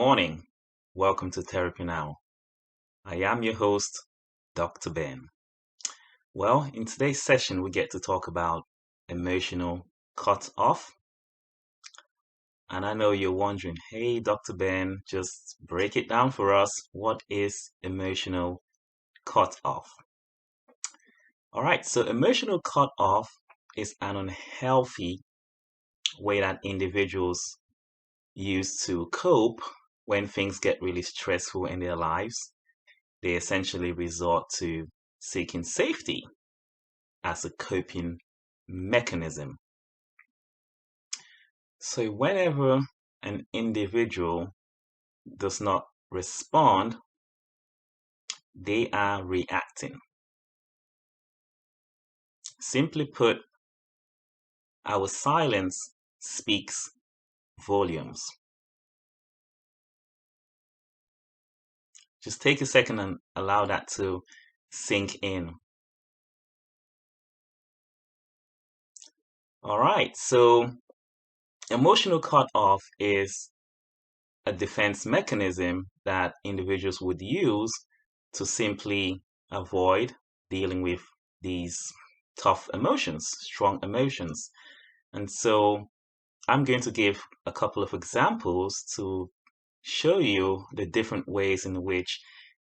morning. Welcome to Therapy Now. I am your host, Dr. Ben. Well, in today's session, we get to talk about emotional cutoff. And I know you're wondering, hey, Dr. Ben, just break it down for us. What is emotional cutoff? All right, so emotional cutoff is an unhealthy way that individuals use to cope when things get really stressful in their lives. They essentially resort to seeking safety as a coping mechanism. So whenever an individual does not respond, they are reacting. Simply put, our silence speaks volumes. Just take a second and allow that to sink in. All right, so emotional cutoff is a defense mechanism that individuals would use to simply avoid dealing with these tough emotions, strong emotions. And so I'm going to give a couple of examples to show you the different ways in which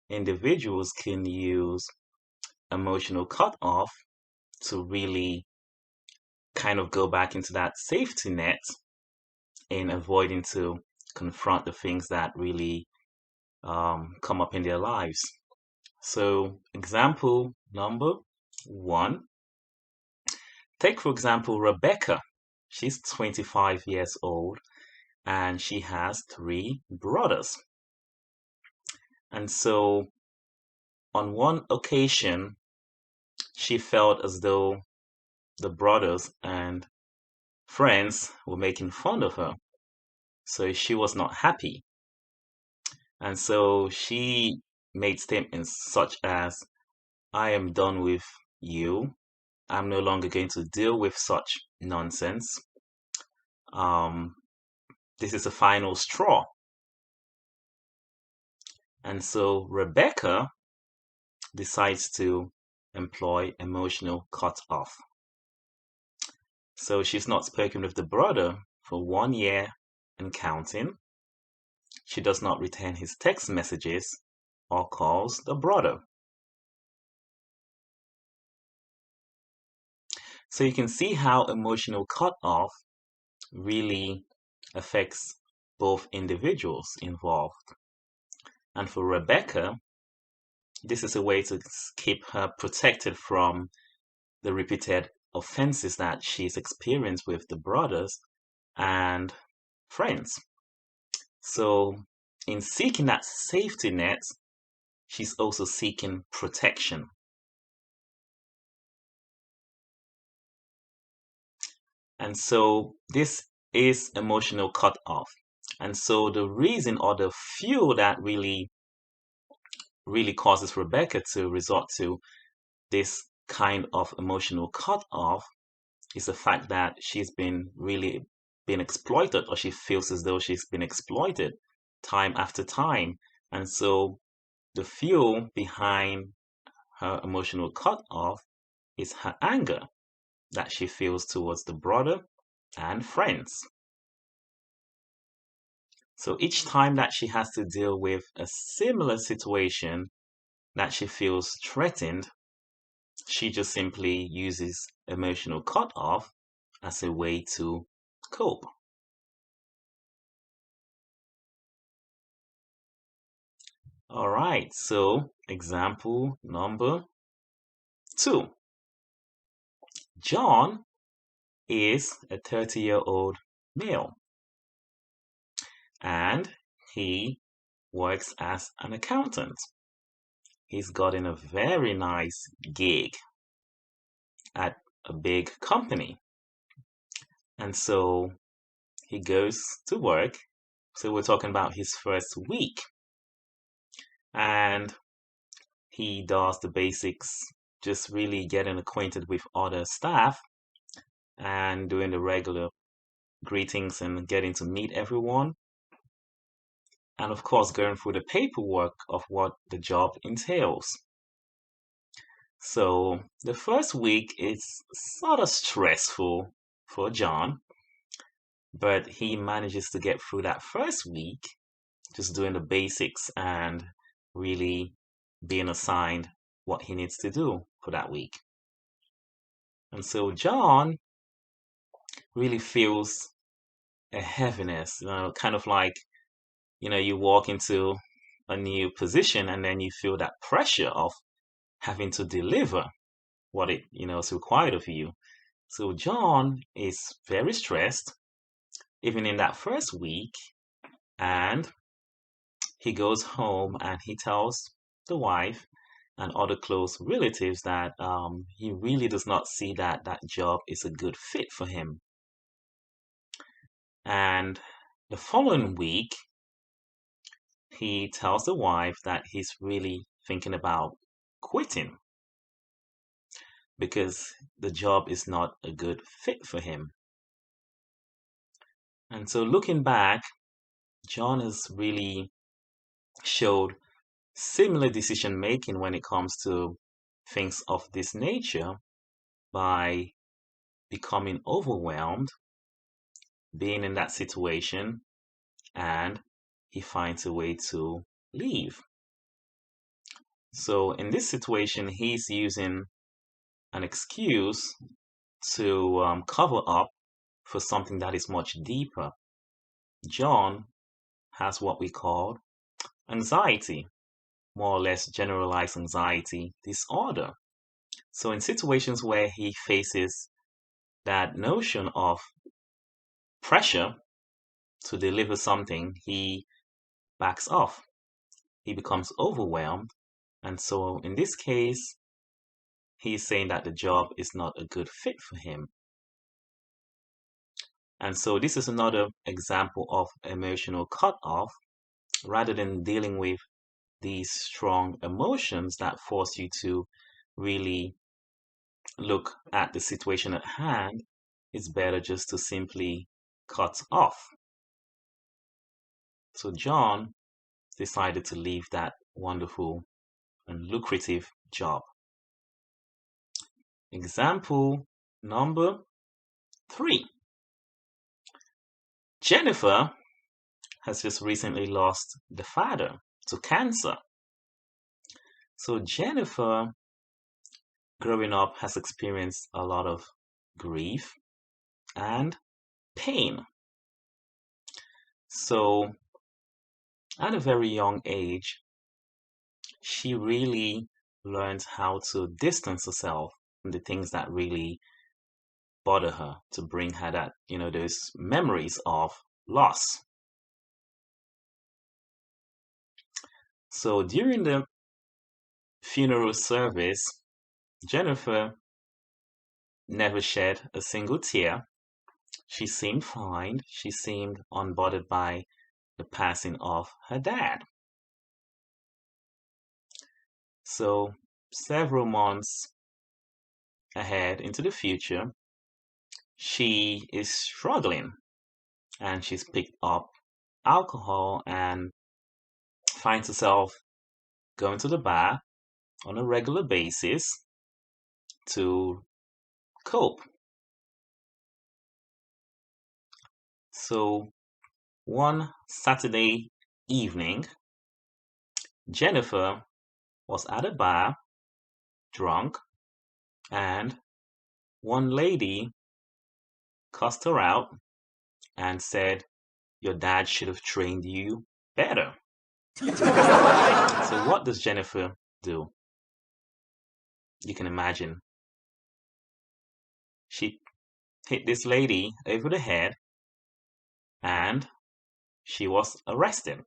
individuals can use emotional cutoff to really kind of go back into that safety net in avoiding to confront the things that really come up in their lives. So, example number one, take for example Rebecca. She's 25 years old and she has three brothers. And so, on one occasion, she felt as though the brothers and friends were making fun of her. So, she was not happy. And so, she made statements such as, I am done with you. I'm no longer going to deal with such nonsense. This is a final straw. And so Rebecca decides to employ emotional cutoff. So she's not spoken with the brother for 1 year and counting. She does not return his text messages or calls the brother. So you can see how emotional cutoff really affects both individuals involved. And for Rebecca, this is a way to keep her protected from the repeated offenses that she's experienced with the brothers and friends. So, in seeking that safety net, she's also seeking protection. And so, this is emotional cutoff. And so, the reason or the fuel that really causes Rebecca to resort to this kind of emotional cutoff is the fact that she's been exploited, or she feels as though she's been exploited time after time. And so the fuel behind her emotional cutoff is her anger that she feels towards the brother and friends. So each time that she has to deal with a similar situation that she feels threatened, she just simply uses emotional cutoff as a way to cope. All right, so example number 2. John is a 30-year-old male and he works as an accountant. He's gotten a very nice gig at a big company. And so he goes to work. So we're talking about his first week. And he does the basics, just really getting acquainted with other staff and doing the regular greetings and getting to meet everyone. and of course going through the paperwork of what the job entails. So the first week is sort of stressful for John, but he manages to get through that first week just doing the basics and really being assigned what he needs to do for that week. And so John really feels a heaviness, kind of like, you walk into a new position and then you feel that pressure of having to deliver what is required of you. So John is very stressed, even in that first week, and he goes home and he tells the wife and other close relatives that he really does not see that that job is a good fit for him. And the following week, he tells the wife that he's really thinking about quitting because the job is not a good fit for him. And so looking back, John has really showed similar decision making when it comes to things of this nature by becoming overwhelmed, being in that situation, and he finds a way to leave. So in this situation, he's using an excuse to cover up for something that is much deeper. John has what we call anxiety, more or less generalized anxiety disorder. So in situations where he faces that notion of pressure to deliver something, he backs off. He becomes overwhelmed. And so in this case, he's saying that the job is not a good fit for him. And so this is another example of emotional cutoff. Rather than dealing with these strong emotions that force you to really look at the situation at hand, it's better just to simply cut off. So John decided to leave that wonderful and lucrative job. Example number 3. Jennifer has just recently lost the father to cancer. So Jennifer, growing up, has experienced a lot of grief and pain. So at a very young age, she really learned how to distance herself from the things that really bother her, to bring her that, those memories of loss. So during the funeral service, Jennifer never shed a single tear. She seemed fine. She seemed unbothered by the passing of her dad. So several months ahead into the future, she is struggling and she's picked up alcohol and finds herself going to the bar on a regular basis to cope. So one Saturday evening, Jennifer was at a bar, drunk, and one lady cussed her out and said, "Your dad should have trained you better." So what does Jennifer do? You can imagine. She hit this lady over the head and she was arrested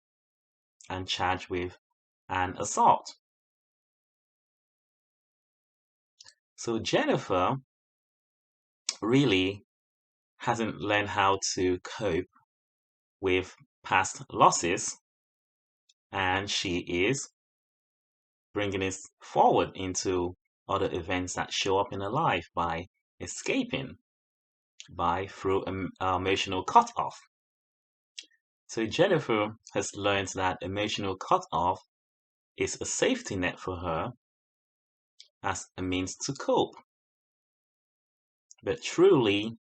and charged with an assault. So Jennifer really hasn't learned how to cope with past losses, and she is bringing it forward into other events that show up in her life by escaping through emotional cutoff. So Jennifer has learned that emotional cutoff is a safety net for her as a means to cope. But truly,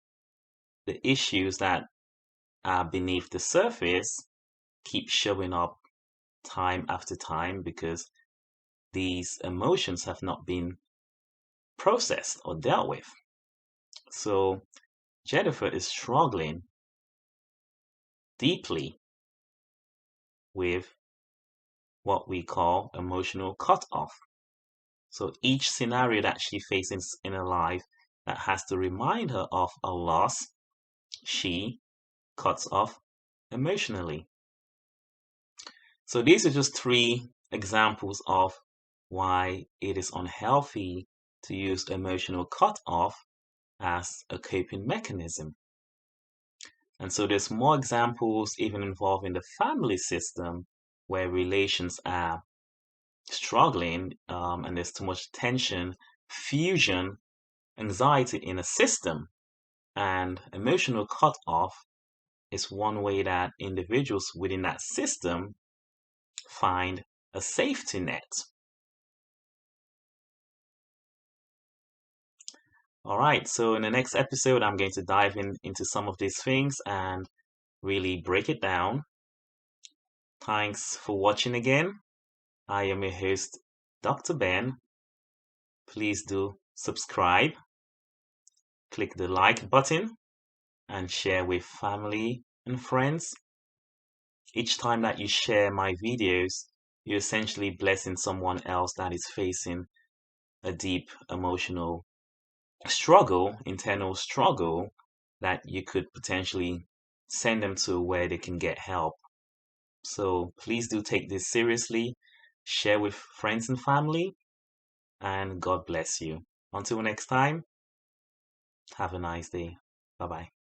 the issues that are beneath the surface keep showing up time after time because these emotions have not been processed or dealt with. So Jennifer is struggling deeply with what we call emotional cutoff. So each scenario that she faces in her life that has to remind her of a loss, she cuts off emotionally. So these are just three examples of why it is unhealthy to use emotional cutoff as a coping mechanism. And so there's more examples even involving the family system where relations are struggling and there's too much tension, fusion, anxiety in a system. And emotional cutoff is one way that individuals within that system find a safety net. All right, so in the next episode, I'm going to dive into some of these things and really break it down. Thanks for watching again. I am your host, Dr. Ben. Please do subscribe, click the like button, and share with family and friends. Each time that you share my videos, you're essentially blessing someone else that is facing a deep emotional struggle, internal struggle, that you could potentially send them to where they can get help. So please do take this seriously, share with friends and family, and God bless you. Until next time, have a nice day. Bye bye.